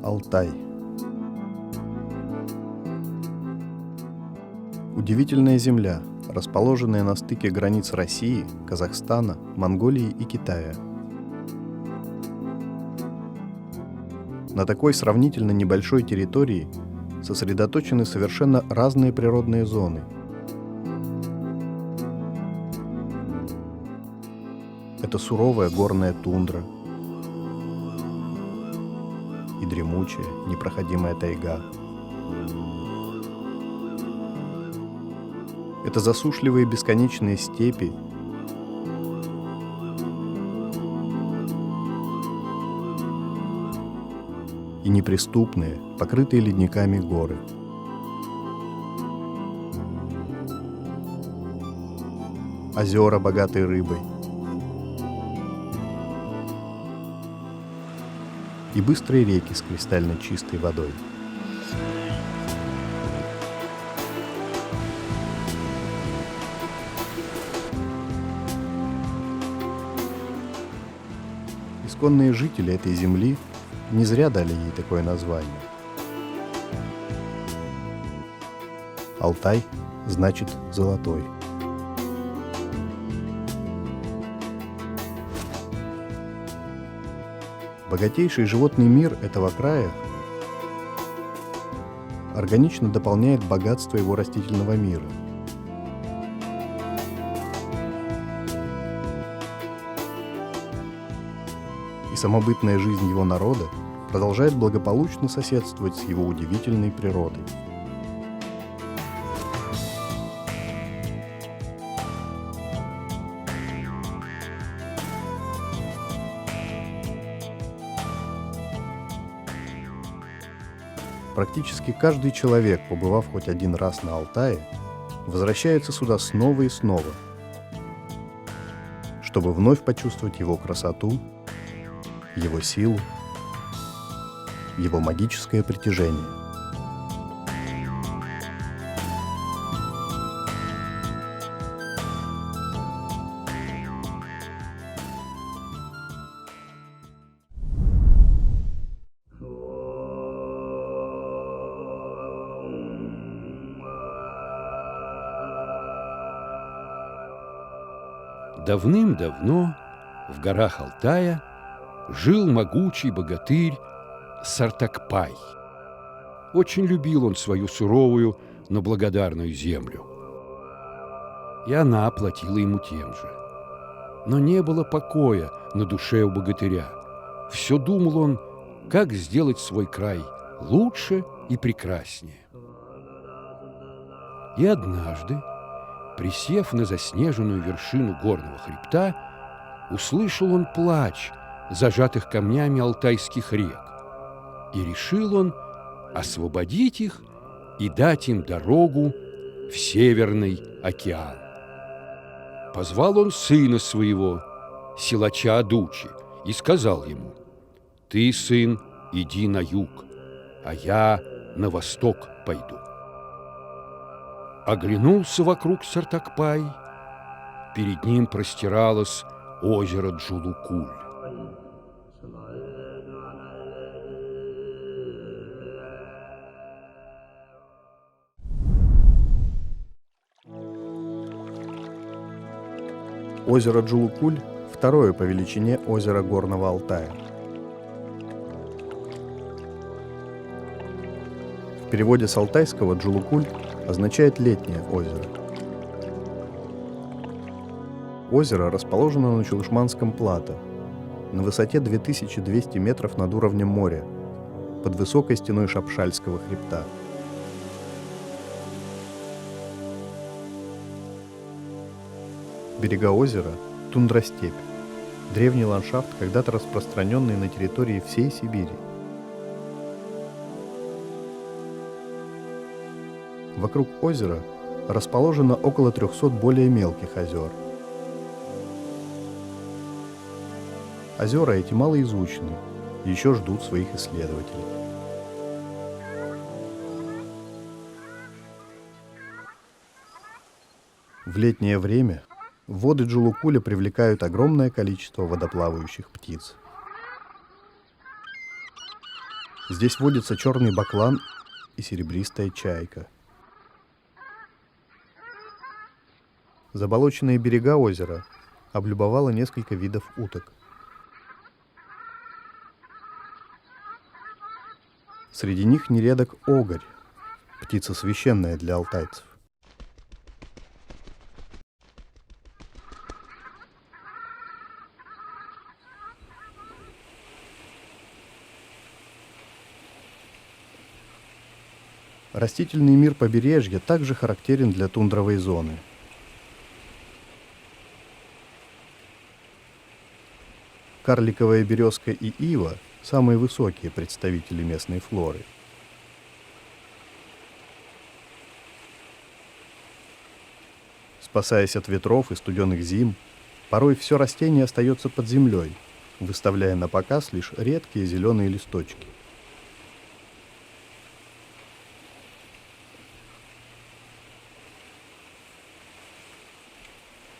Алтай. Удивительная земля, расположенная на стыке границ России, Казахстана, Монголии и Китая. На такой сравнительно небольшой территории сосредоточены совершенно разные природные зоны. Это суровая горная тундра и дремучая, непроходимая тайга. Это засушливые бесконечные степи и неприступные, покрытые ледниками горы. Озера, богатые рыбой, и быстрые реки с кристально чистой водой. Исконные жители этой земли не зря дали ей такое название. Алтай значит «золотой». Богатейший животный мир этого края органично дополняет богатство его растительного мира. И самобытная жизнь его народа продолжает благополучно соседствовать с его удивительной природой. Практически каждый человек, побывав хоть один раз на Алтае, возвращается сюда снова и снова, чтобы вновь почувствовать его красоту, его силу, его магическое притяжение. Давным-давно в горах Алтая жил могучий богатырь Сартакпай. Очень любил он свою суровую, но благодарную землю. И она оплатила ему тем же. Но не было покоя на душе у богатыря. Все думал он, как сделать свой край лучше и прекраснее. И однажды, присев на заснеженную вершину горного хребта, услышал он плач зажатых камнями алтайских рек, и решил он освободить их и дать им дорогу в Северный океан. Позвал он сына своего, силача Адучи, и сказал ему: «Ты, сын, иди на юг, а я на восток пойду». Оглянулся вокруг Сартакпай. Перед ним простиралось озеро Джулукуль. Озеро Джулукуль – второе по величине озеро Горного Алтая. В переводе с алтайского Джулукуль означает «летнее озеро». Озеро расположено на Чулышманском плато, на высоте 2200 метров над уровнем моря, под высокой стеной Шапшальского хребта. Берега озера – тундростепь, древний ландшафт, когда-то распространенный на территории всей Сибири. Вокруг озера расположено около 300 более мелких озер. Озера эти малоизучены, еще ждут своих исследователей. В летнее время воды Джулукуля привлекают огромное количество водоплавающих птиц. Здесь водится черный баклан и серебристая чайка. Заболоченные берега озера облюбовало несколько видов уток. Среди них нередок огарь, птица священная для алтайцев. Растительный мир побережья также характерен для тундровой зоны. Карликовая березка и ива – самые высокие представители местной флоры. Спасаясь от ветров и студеных зим, порой все растение остается под землей, выставляя на показ лишь редкие зеленые листочки.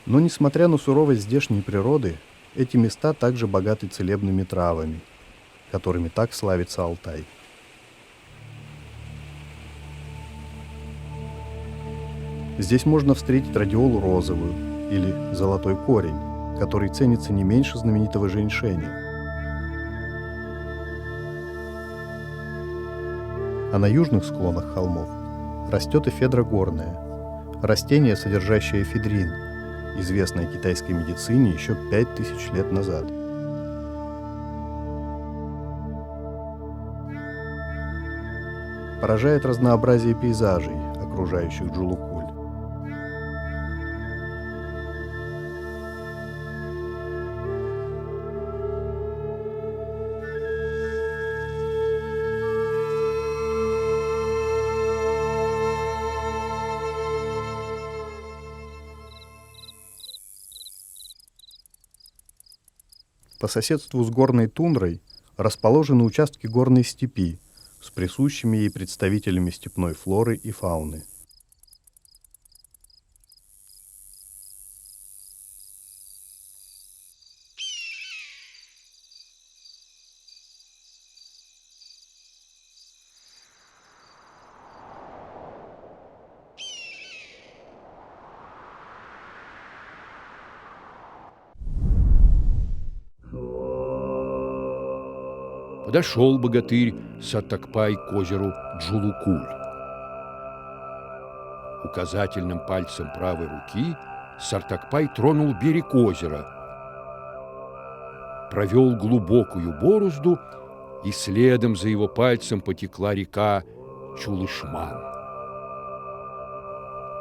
Но, несмотря на суровость здешней природы, эти места также богаты целебными травами, которыми так славится Алтай. Здесь можно встретить радиолу розовую или золотой корень, который ценится не меньше знаменитого женьшеня. А на южных склонах холмов растет эфедра горная, растение, содержащее эфедрин, известное китайской медицине еще 5000 лет назад. Поражает разнообразие пейзажей, окружающих Джулукуль. По соседству с горной тундрой расположены участки горной степи с присущими ей представителями степной флоры и фауны. Подошел богатырь Сартакпай к озеру Джулукуль. Указательным пальцем правой руки Сартакпай тронул берег озера, провел глубокую борозду, и следом за его пальцем потекла река Чулышман.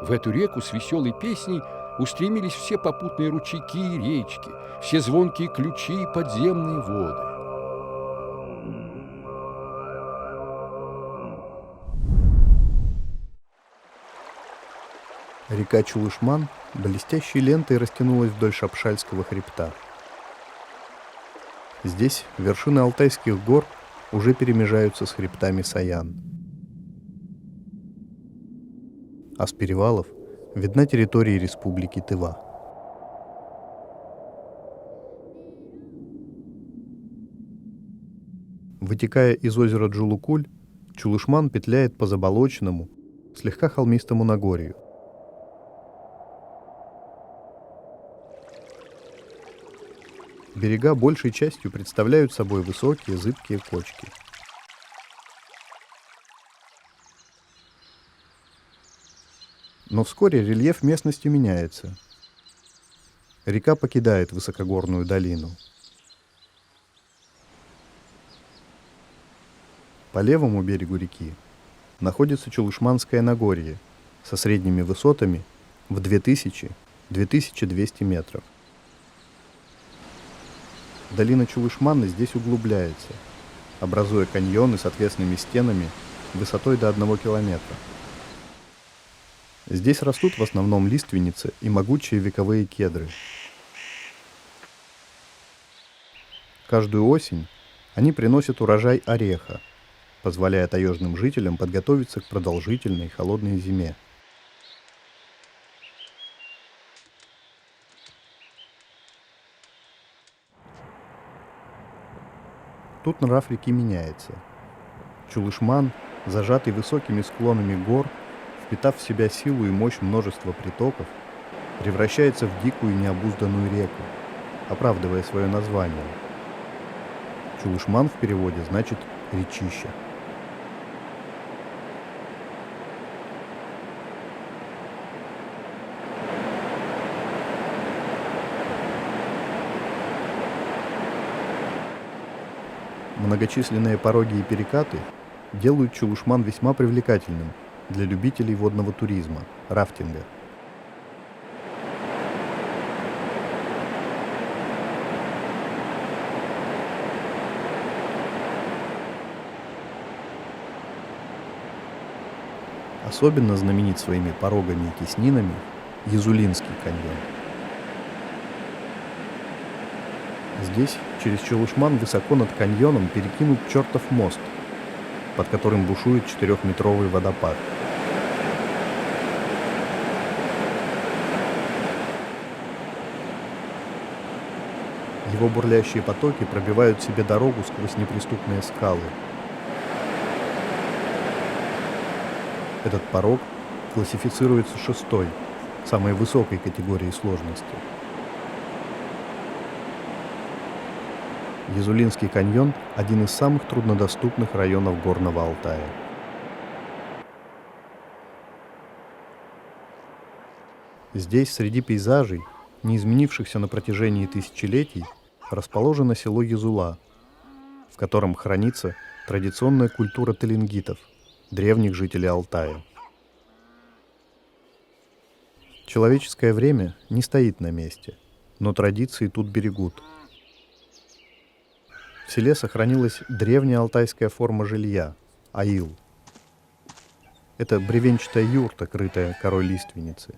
В эту реку с веселой песней устремились все попутные ручейки и речки, все звонкие ключи и подземные воды. Река Чулышман блестящей лентой растянулась вдоль Шапшальского хребта. Здесь вершины Алтайских гор уже перемежаются с хребтами Саян. А с перевалов видна территория республики Тыва. Вытекая из озера Джулукуль, Чулышман петляет по заболоченному, слегка холмистому Нагорью. Берега большей частью представляют собой высокие зыбкие кочки. Но вскоре рельеф местности меняется. Река покидает высокогорную долину. По левому берегу реки находится Чулышманское Нагорье со средними высотами в 2000-2200 метров. Долина Чулышмана здесь углубляется, образуя каньоны с отвесными стенами высотой до 1 километра. Здесь растут в основном лиственницы и могучие вековые кедры. Каждую осень они приносят урожай ореха, позволяя таежным жителям подготовиться к продолжительной холодной зиме. Тут нрав реки меняется. Чулышман, зажатый высокими склонами гор, впитав в себя силу и мощь множества притоков, превращается в дикую и необузданную реку, оправдывая свое название. Чулышман в переводе значит «речище». Многочисленные пороги и перекаты делают Чулышман весьма привлекательным для любителей водного туризма, рафтинга. Особенно знаменит своими порогами и теснинами Язулинский каньон. Здесь, через Чулышман, высоко над каньоном перекинут чертов мост, под которым бушует 4-метровый водопад. Его бурлящие потоки пробивают себе дорогу сквозь неприступные скалы. Этот порог классифицируется 6-й, самой высокой категорией сложности. Язулинский каньон – один из самых труднодоступных районов Горного Алтая. Здесь, среди пейзажей, не изменившихся на протяжении тысячелетий, расположено село Язула, в котором хранится традиционная культура теленгитов, древних жителей Алтая. Человеческое время не стоит на месте, но традиции тут берегут. В селе сохранилась древняя алтайская форма жилья – аил. Это бревенчатая юрта, крытая корой лиственницы.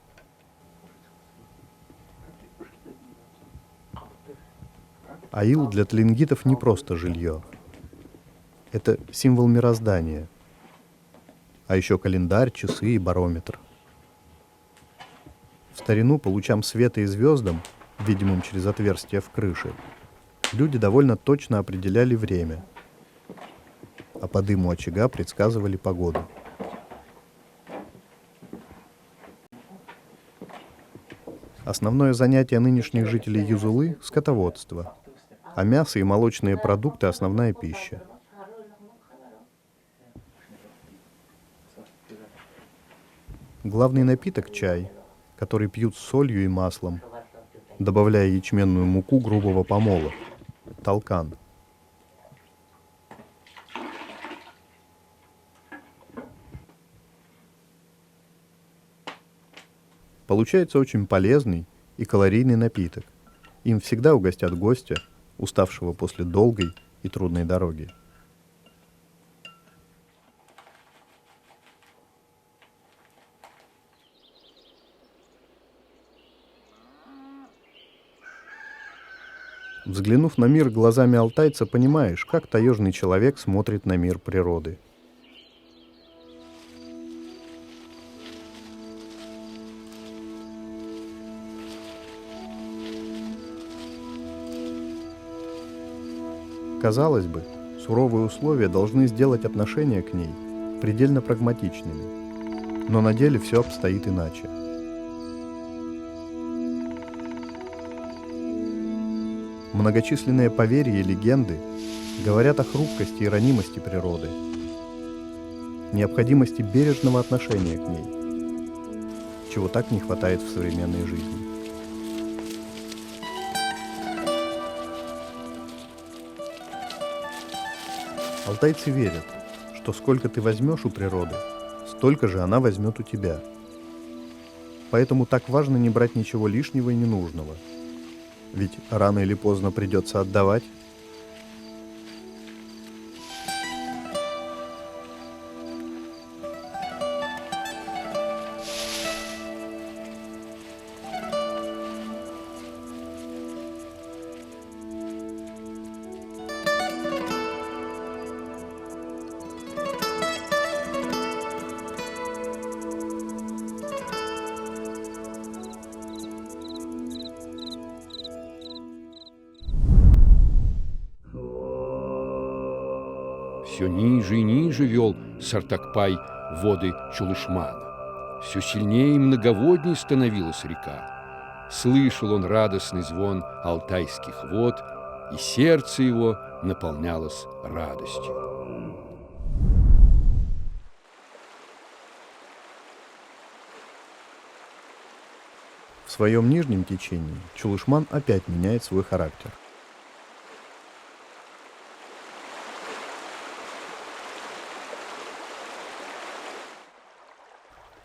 Аил для теленгитов не просто жилье. Это символ мироздания. А еще календарь, часы и барометр. В старину по лучам света и звездам, видимым через отверстия в крыше, люди довольно точно определяли время, а по дыму очага предсказывали погоду. Основное занятие нынешних жителей Юзулы – скотоводство, а мясо и молочные продукты – основная пища. Главный напиток – чай, который пьют с солью и маслом, добавляя ячменную муку грубого помола – талкан. Получается очень полезный и калорийный напиток. Им всегда угостят гостя, уставшего после долгой и трудной дороги. Взглянув на мир глазами алтайца, понимаешь, как таежный человек смотрит на мир природы. Казалось бы, суровые условия должны сделать отношение к ней предельно прагматичными, но на деле все обстоит иначе. Многочисленные поверья и легенды говорят о хрупкости и ранимости природы, необходимости бережного отношения к ней, чего так не хватает в современной жизни. Алтайцы верят, что сколько ты возьмешь у природы, столько же она возьмет у тебя. Поэтому так важно не брать ничего лишнего и ненужного. Ведь рано или поздно придется отдавать. Все ниже и ниже вел Сартакпай воды Чулышмана. Все сильнее и многоводней становилась река. Слышал он радостный звон алтайских вод, и сердце его наполнялось радостью. В своем нижнем течении Чулышман опять меняет свой характер.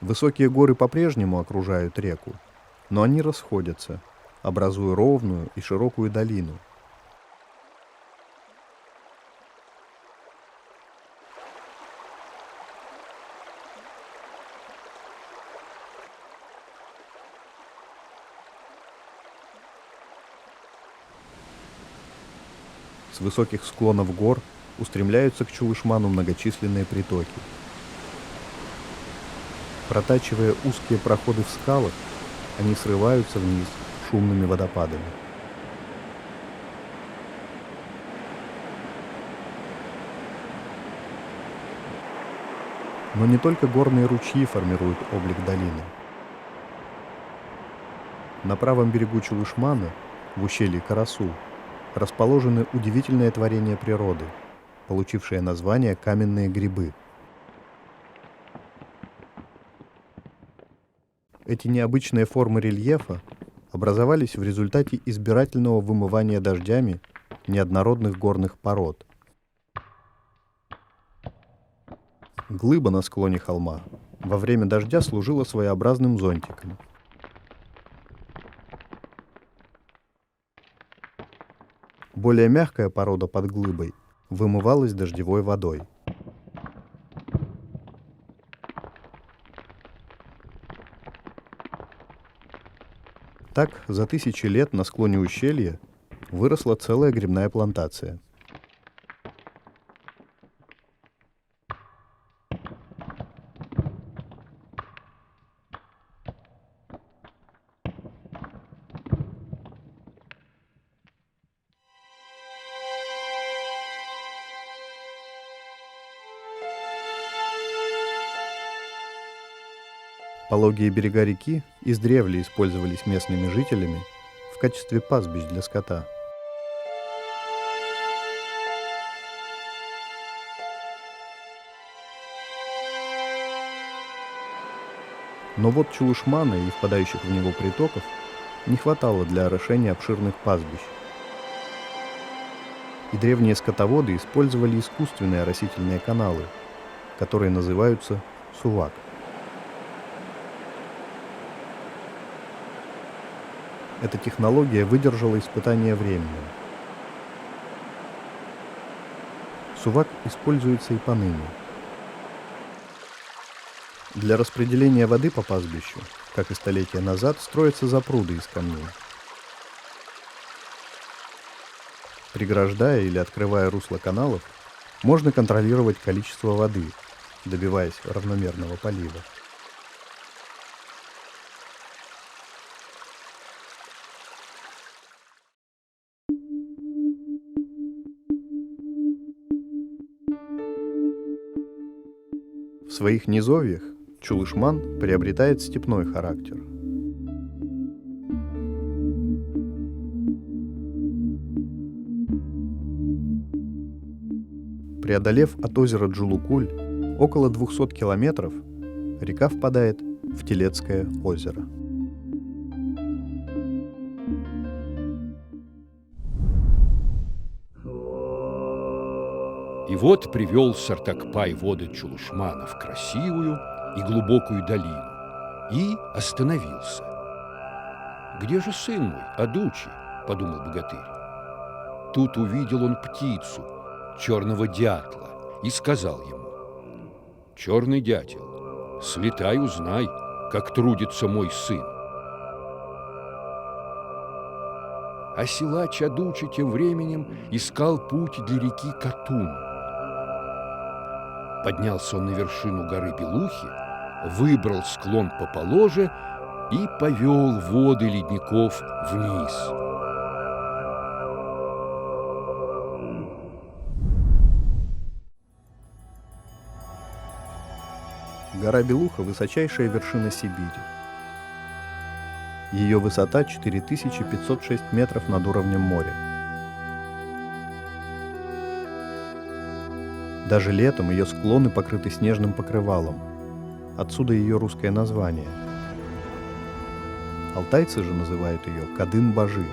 Высокие горы по-прежнему окружают реку, но они расходятся, образуя ровную и широкую долину. С высоких склонов гор устремляются к Чулышману многочисленные притоки. Протачивая узкие проходы в скалах, они срываются вниз шумными водопадами. Но не только горные ручьи формируют облик долины. На правом берегу Чулышмана, в ущелье Карасу, расположены удивительные творения природы, получившие название каменные грибы. Эти необычные формы рельефа образовались в результате избирательного вымывания дождями неоднородных горных пород. Глыба на склоне холма во время дождя служила своеобразным зонтиком. Более мягкая порода под глыбой вымывалась дождевой водой. Так, за тысячи лет на склоне ущелья выросла целая грибная плантация. Пологие берега реки издревле использовались местными жителями в качестве пастбищ для скота. Но вот Чулышмана и впадающих в него притоков не хватало для орошения обширных пастбищ. И древние скотоводы использовали искусственные оросительные каналы, которые называются сувак. Эта технология выдержала испытание временем. Сувак используется и поныне. Для распределения воды по пастбищу, как и столетия назад, строятся запруды из камней. Преграждая или открывая русло каналов, можно контролировать количество воды, добиваясь равномерного полива. В своих низовьях Чулышман приобретает степной характер. Преодолев от озера Джулукуль около 200 километров, река впадает в Телецкое озеро. И вот привел Сартакпай воды Чулышмана в красивую и глубокую долину и остановился. «Где же сын мой, Адучи?» – подумал богатырь. Тут увидел он птицу, черного дятла, и сказал ему: «Черный дятел, слетай, узнай, как трудится мой сын». А силач Адучи тем временем искал путь для реки Катун. Поднялся он на вершину горы Белухи, выбрал склон поположе и повел воды ледников вниз. Гора Белуха – высочайшая вершина Сибири. Ее высота 4506 метров над уровнем моря. Даже летом ее склоны покрыты снежным покрывалом. Отсюда ее русское название. Алтайцы же называют ее Кадын-Бажи,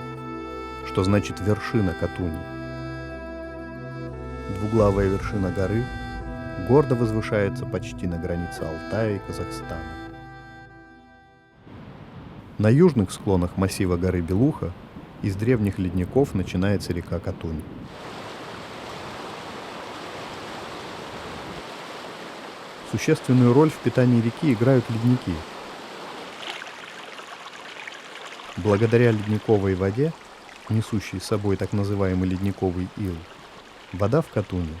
что значит вершина Катуни. Двуглавая вершина горы гордо возвышается почти на границе Алтая и Казахстана. На южных склонах массива горы Белуха из древних ледников начинается река Катунь. Существенную роль в питании реки играют ледники. Благодаря ледниковой воде, несущей с собой так называемый ледниковый ил, вода в Катуни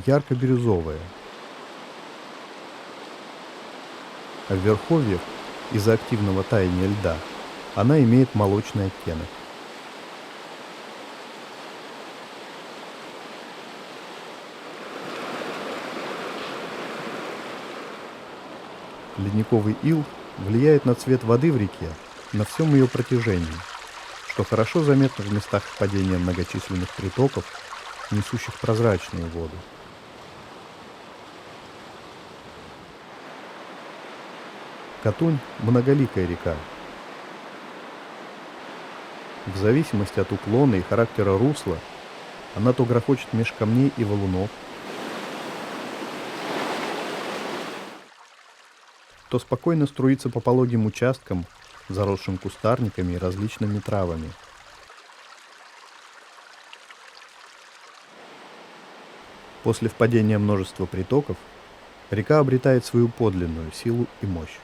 ярко-бирюзовая. А в верховьях из-за активного таяния льда она имеет молочный оттенок. Ледниковый ил влияет на цвет воды в реке на всем ее протяжении, что хорошо заметно в местах впадения многочисленных притоков, несущих прозрачную воду. Катунь – многоликая река. В зависимости от уклона и характера русла она то грохочет меж камней и валунов, то спокойно струится по пологим участкам, заросшим кустарниками и различными травами. После впадения множества притоков река обретает свою подлинную силу и мощь.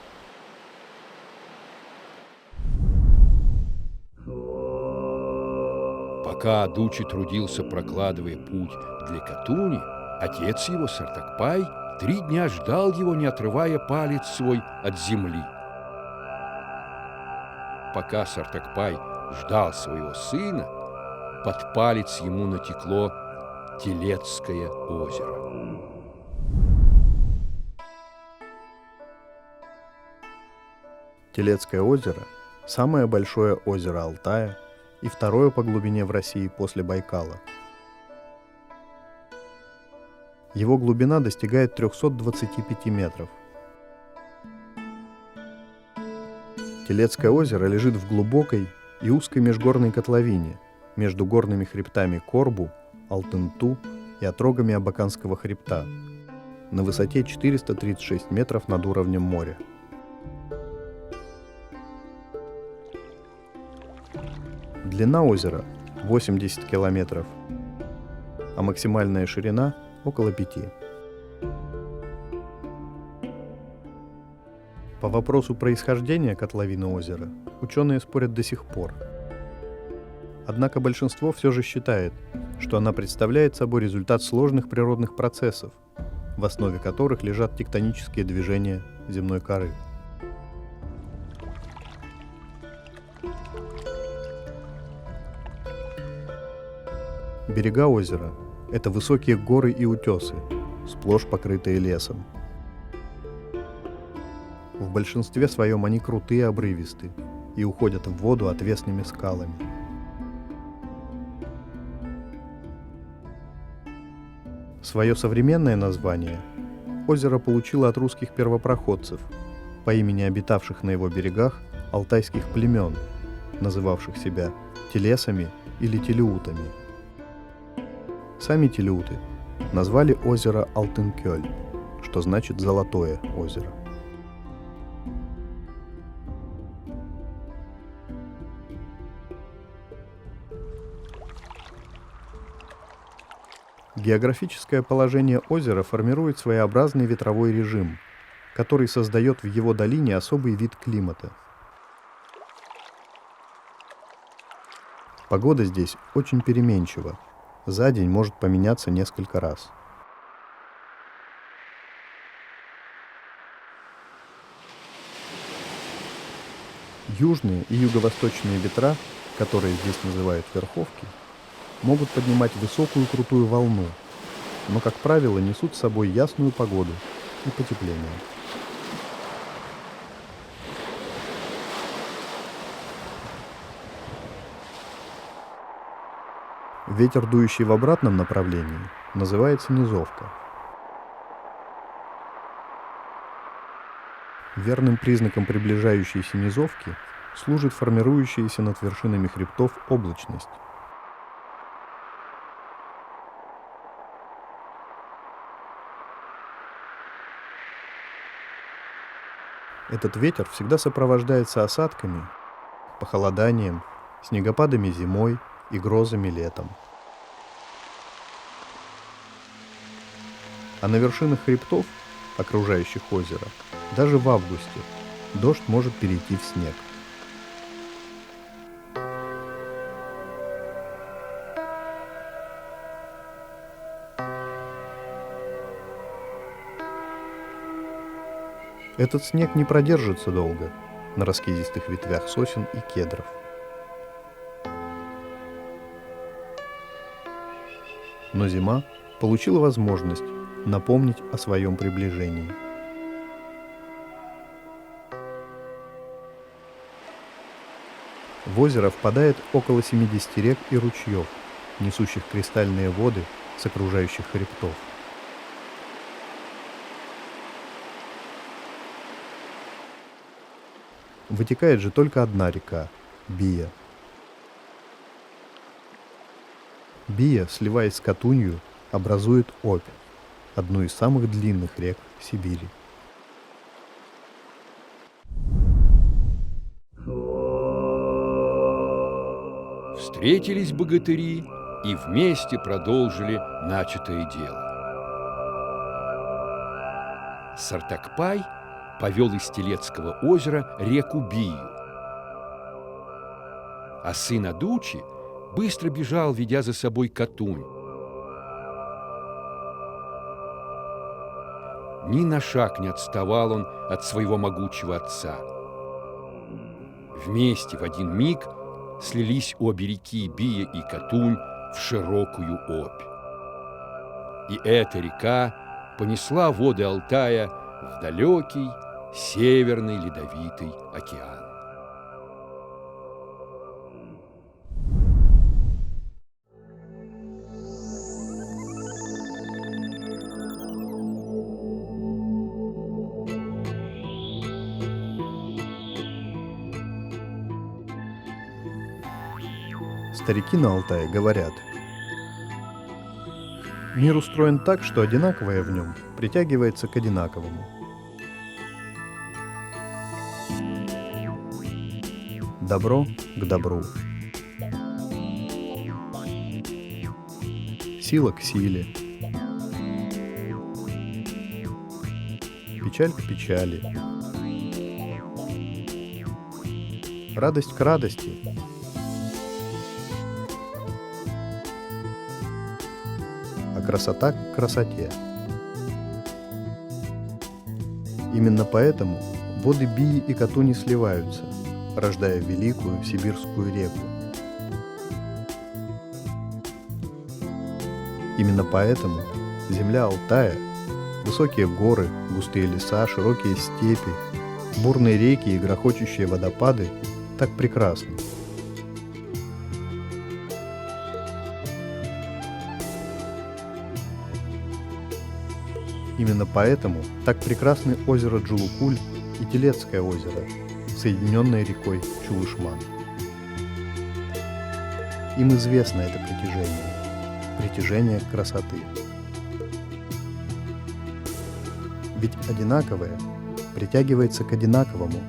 Пока Дучи трудился, прокладывая путь для Катуни, отец его, Сартакпай, 3 дня ждал его, не отрывая палец свой от земли. Пока Сартакпай ждал своего сына, под палец ему натекло Телецкое озеро. Телецкое озеро – самое большое озеро Алтая и второе по глубине в России после Байкала. Его глубина достигает 325 метров. Телецкое озеро лежит в глубокой и узкой межгорной котловине между горными хребтами Корбу, Алтын-Ту и отрогами Абаканского хребта на высоте 436 метров над уровнем моря. Длина озера 80 километров, а максимальная ширина около 5. По вопросу происхождения котловины озера ученые спорят до сих пор. Однако большинство все же считает, что она представляет собой результат сложных природных процессов, в основе которых лежат тектонические движения земной коры. Берега озера – это высокие горы и утесы, сплошь покрытые лесом. В большинстве своем они крутые и обрывисты и уходят в воду отвесными скалами. Свое современное название озеро получило от русских первопроходцев по имени обитавших на его берегах алтайских племен, называвших себя телесами или телеутами. Сами телеуты назвали озеро Алтын-Кёль, что значит «золотое озеро». Географическое положение озера формирует своеобразный ветровой режим, который создает в его долине особый вид климата. Погода здесь очень переменчива. За день может поменяться несколько раз. Южные и юго-восточные ветра, которые здесь называют верховки, могут поднимать высокую крутую волну, но, как правило, несут с собой ясную погоду и потепление. Ветер, дующий в обратном направлении, называется низовка. Верным признаком приближающейся низовки служит формирующаяся над вершинами хребтов облачность. Этот ветер всегда сопровождается осадками, похолоданием, снегопадами зимой и грозами летом. А на вершинах хребтов, окружающих озеро, даже в августе дождь может перейти в снег. Этот снег не продержится долго на раскидистых ветвях сосен и кедров. Но зима получила возможность напомнить о своем приближении. В озеро впадает около 70 рек и ручьев, несущих кристальные воды с окружающих хребтов. Вытекает же только одна река – Бия. Бия, сливаясь с Катунью, образует Обь, одну из самых длинных рек Сибири. Встретились богатыри и вместе продолжили начатое дело. Сартакпай повел из Телецкого озера реку Бию, а сын Адучи быстро бежал, ведя за собой Катунь. Ни на шаг не отставал он от своего могучего отца. Вместе в один миг слились обе реки Бия и Катунь в широкую Обь. И эта река понесла воды Алтая в далекий Северный Ледовитый океан. Старики на Алтае говорят: мир устроен так, что одинаковое в нем притягивается к одинаковому. Добро к добру. Сила к силе. Печаль к печали. Радость к радости. А красота к красоте. Именно поэтому воды Бии и Катуни сливаются, рождая великую сибирскую реку. Именно поэтому земля Алтая, высокие горы, густые леса, широкие степи, бурные реки и грохочущие водопады так прекрасны. Именно поэтому так прекрасны озеро Джулукуль и Телецкое озеро, соединенное рекой Чулышман. Им известно это притяжение красоты. Ведь одинаковое притягивается к одинаковому,